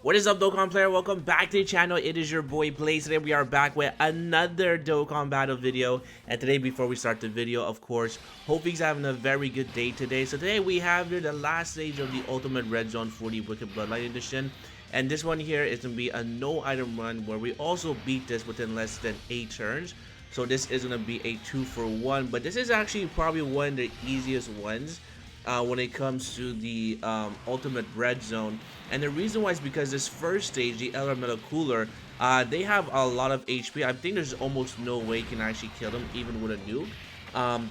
What is up, Dokkan player? Welcome back to the channel. It is your boy Blaze. Today we are back with another Dokkan battle video. And today, before we start the video, of course, hope he's having a very good day today. So today we have here the last stage of the Ultimate Red Zone 40 Wicked Bloodline Edition. And this one here is going to be a no item run where we also beat this within less than 8 turns. So this is going to be a 2-for-1. But this is actually probably one of the easiest ones when it comes to the Ultimate Red Zone. And the reason why is because this first stage, the LR Metal Cooler, they have a lot of HP. I think there's almost no way you can actually kill them even with a nuke.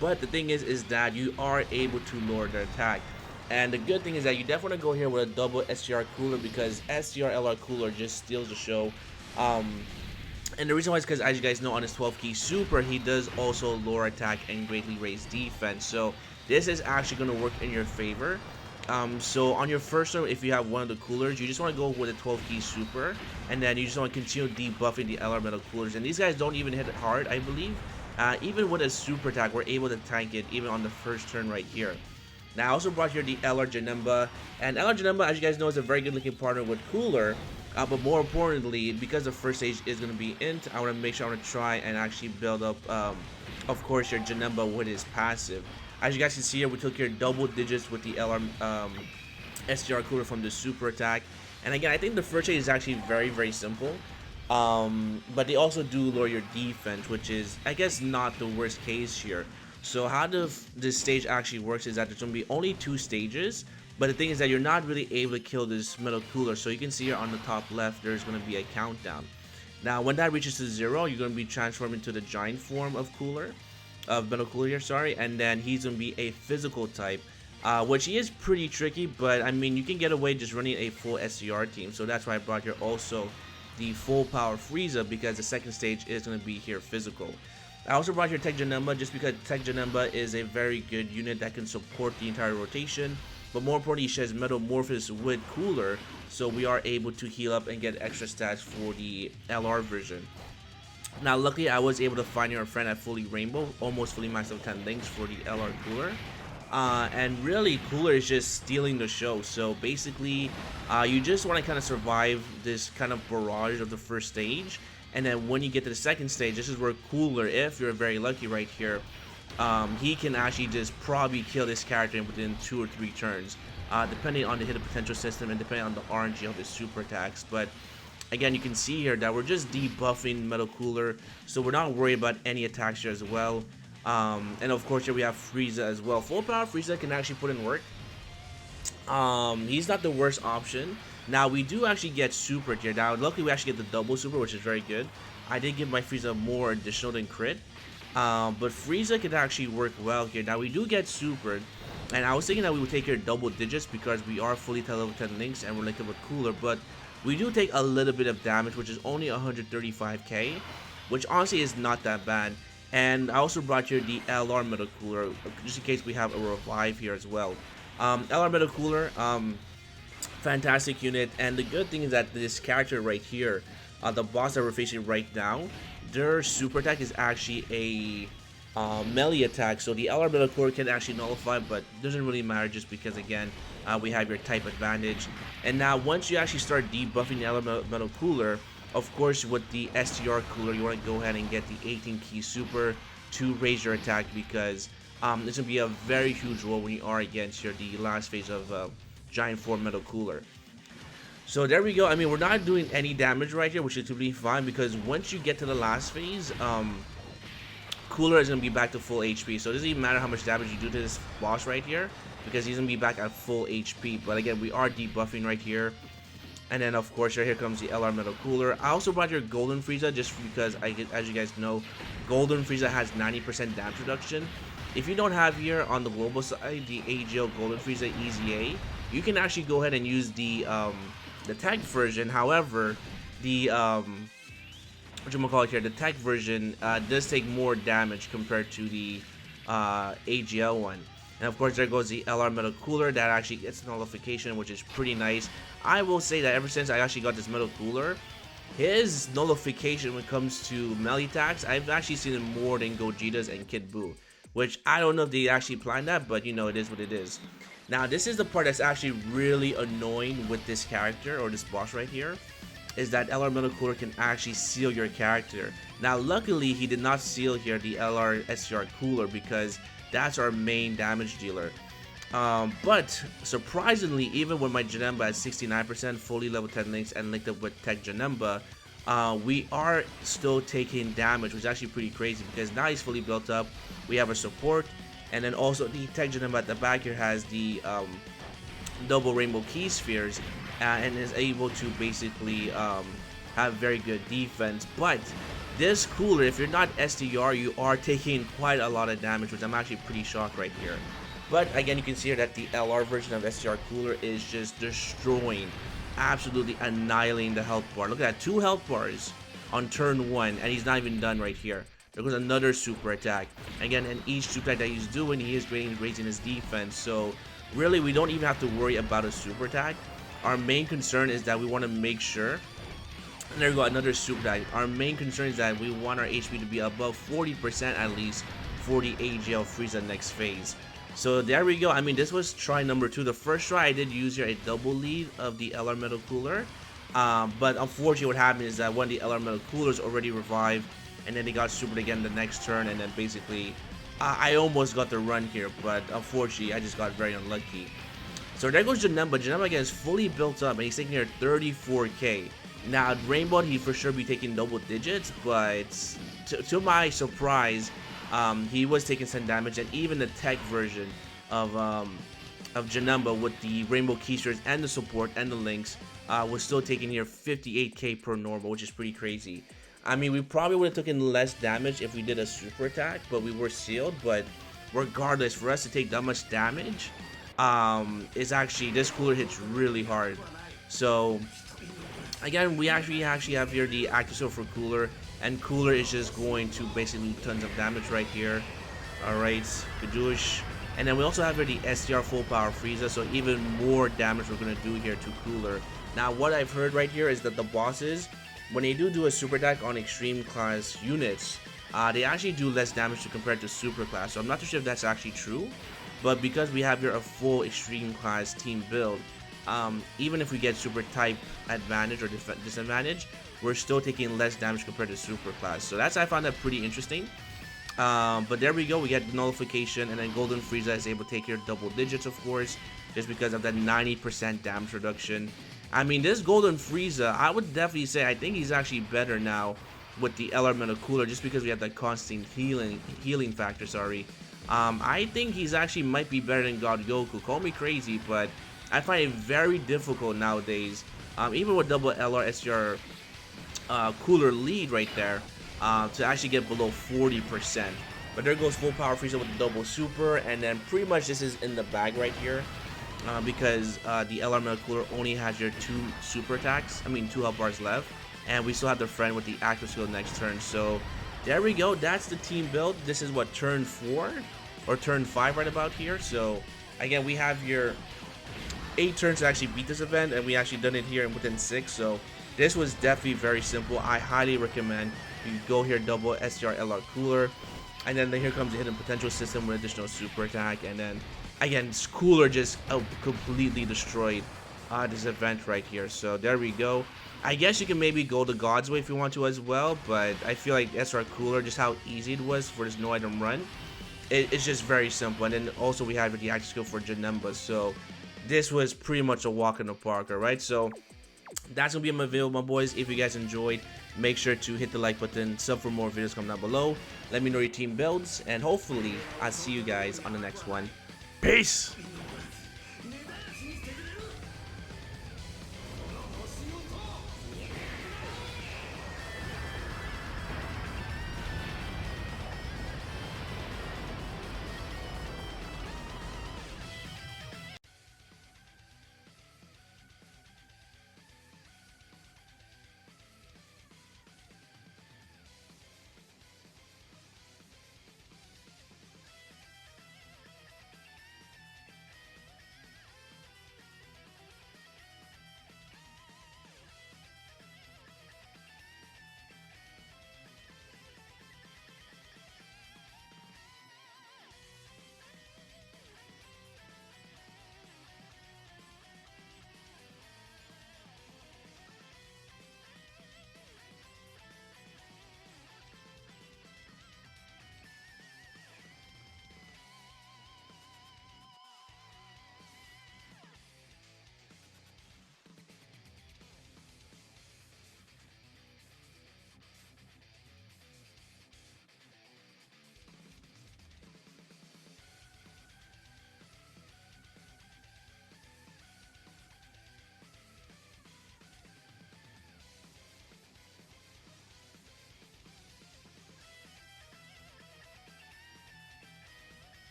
But the thing is that you are able to lower their attack. And the good thing is that you definitely want to go here with a double STR Cooler, because STR LR Cooler just steals the show. And the reason why is because, as you guys know, on his 12 key super, he does also lower attack and greatly raise defense. So this is actually going to work in your favor. So on your first turn, if you have one of the coolers, you just want to go with a 12 key super, and then you just want to continue debuffing the LR Metal Coolers. And these guys don't even hit it hard, I believe. Even with a super attack, we're able to tank it even on the first turn right here. Now I also brought here the LR Janemba, and LR Janemba, as you guys know, is a very good looking partner with Cooler. But more importantly, because the first stage is going to be int, I want to make sure I want to try and actually build up, of course, your Janemba with his passive. As you guys can see here, we took here double digits with the LR STR Cooler from the super attack. And again, I think the first stage is actually very simple. But they also do lower your defense, which is, I guess, not the worst case here. So how this stage actually works is that there's going to be only 2 stages. But the thing is that you're not really able to kill this Metal Cooler. So you can see here on the top left, there's going to be a countdown. Now, when that reaches to 0, you're going to be transformed into the giant form of Metal Cooler here, sorry, and then he's gonna be a physical type, which he is pretty tricky, but I mean, you can get away just running a full SCR team. So that's why I brought here also the full power Frieza, because the second stage is gonna be here physical. I also brought here Tech Janemba just because Tech Janemba is a very good unit that can support the entire rotation, but more importantly, he shares Metamorphosis with Cooler, so we are able to heal up and get extra stats for the LR version. Now, luckily, I was able to find your friend at fully rainbow, almost fully maxed out 10 links for the LR Cooler. And really, Cooler is just stealing the show. So basically, you just want to kind of survive this kind of barrage of the first stage. And then when you get to the second stage, this is where Cooler, if you're very lucky right here, he can actually just probably kill this character within 2 or 3 turns, depending on the hit potential system and depending on the RNG of his super attacks. But again, you can see here that we're just debuffing Metal Cooler, so we're not worried about any attacks here as well. And of course, here we have Frieza as well. Full power Frieza can actually put in work. He's not the worst option. Now, we do actually get super here. Now, luckily, we actually get the double super, which is very good. I did give my Frieza more additional than crit. But Frieza can actually work well here. Now, we do get supered. And I was thinking that we would take here double digits because we are fully level 10 links and we're linked up with Cooler. But we do take a little bit of damage, which is only 135k, which honestly is not that bad. And I also brought here the LR Metal Cooler, just in case we have a revive here as well. LR Metal Cooler, fantastic unit. And the good thing is that this character right here, the boss that we're facing right now, their super attack is actually a melee attack. So the LR Metal Cooler can actually nullify, but doesn't really matter just because, again, we have your type advantage. And now once you actually start debuffing the LR Metal Cooler, of course with the STR Cooler, you want to go ahead and get the 18 key super to raise your attack, because it's going to be a very huge role when you are against the last phase of Giant Form Metal Cooler. So there we go. I mean, we're not doing any damage right here, which is totally fine, because once you get to the last phase, Cooler is going to be back to full HP. So it doesn't even matter how much damage you do to this boss right here, because he's going to be back at full HP. But again, we are debuffing right here. And then, of course, right here comes the LR Metal Cooler. I also brought your Golden Frieza just because, as you guys know, Golden Frieza has 90% damage reduction. If you don't have here on the global side the AGL Golden Frieza EZA, you can actually go ahead and use the tech version. However, the the tech version does take more damage compared to the AGL one. And of course, there goes the LR Metal Cooler that actually gets nullification, which is pretty nice. I will say that ever since I actually got this Metal Cooler, his nullification when it comes to melee attacks, I've actually seen it more than Gogeta's and Kid Buu, which I don't know if they actually planned that, but you know, it is what it is. Now this is the part that's actually really annoying with this character or this boss right here, is that LR Metal Cooler can actually seal your character. Now luckily he did not seal here the LR STR Cooler because that's our main damage dealer. But surprisingly, even with my Janemba at 69%, fully level 10 links and linked up with Tech Janemba, we are still taking damage, which is actually pretty crazy because now he's fully built up. We have a support, and then also the Tech Janemba at the back here has the double rainbow key spheres and is able to basically have very good defense. But this cooler, if you're not STR, you are taking quite a lot of damage, which I'm actually pretty shocked right here. But again, you can see here that the LR version of STR Cooler is just destroying, absolutely annihilating the health bar. Look at that, 2 health bars on turn 1, and he's not even done right here. There goes another super attack. Again, and each super attack that he's doing, he is raising his defense. So really, we don't even have to worry about a super attack. Our main concern is that we want to make sure, and there we go, another super attack. Our main concern is that we want our HP to be above 40% at least for the AGL Frieza next phase. So there we go. I mean, this was try number 2. The first try I did use here a double lead of the LR Metal Cooler, but unfortunately what happened is that one of the LR Metal Coolers already revived, and then they got supered again the next turn, and then basically I almost got the run here, but unfortunately I just got very unlucky. So there goes Janemba. Janemba again is fully built up, and he's taking here 34k. Now at Rainbow he'd for sure be taking double digits, but to my surprise, he was taking some damage, and even the tech version of Janemba with the rainbow keysters and the support and the links was still taking here 58k per normal, which is pretty crazy. I mean, we probably would have taken less damage if we did a super attack, but we were sealed. But regardless, for us to take that much damage, is actually, this cooler hits really hard. So again, we actually have here the active skill for cooler, and cooler is just going to basically do tons of damage right here. Alright, Kadoosh. And then we also have here the STR full power Frieza, so even more damage we're going to do here to cooler. Now what I've heard right here is that the bosses, when they do a super attack on extreme class units, they actually do less damage compared to super class. So I'm not too sure if that's actually true, but because we have here a full extreme class team build, even if we get super type advantage or disadvantage, we're still taking less damage compared to super class. So I found that pretty interesting. But there we go, we get the nullification, and then Golden Frieza is able to take here double digits, of course, just because of that 90% damage reduction. I mean, this Golden Frieza, I would definitely say, I think he's actually better now with the LR Metal Cooler, just because we have that constant healing factor, sorry. I think he's actually might be better than God Goku. Call me crazy, but I find it very difficult nowadays, even with double LR STR Cooler lead right there, to actually get below 40%. But there goes full power Frieza with the double super, and then pretty much this is in the bag right here, because the LR Metal Cooler only has your 2 super attacks, I mean 2 health bars left, and we still have the friend with the active skill next turn. So there we go, that's the team build. This is what, turn 4 or turn 5 right about here. So again, we have your 8 turns to actually beat this event, and we actually done it here within 6. So this was definitely very simple. I highly recommend you go here double STR LR Cooler, and then here comes the hidden potential system with additional super attack, and then again Cooler just completely destroyed this event right here. So there we go. I guess you can maybe go the God's way if you want to as well, but I feel like SR Cooler, just how easy it was for this no item run, it's just very simple. And then also we have the active skill for Janemba, so this was pretty much a walk in the park. Alright, so that's gonna be my video, my boys. If you guys enjoyed, make sure to hit the like button, sub for more videos coming down below. Let me know your team builds, and hopefully I'll see you guys on the next one. Peace.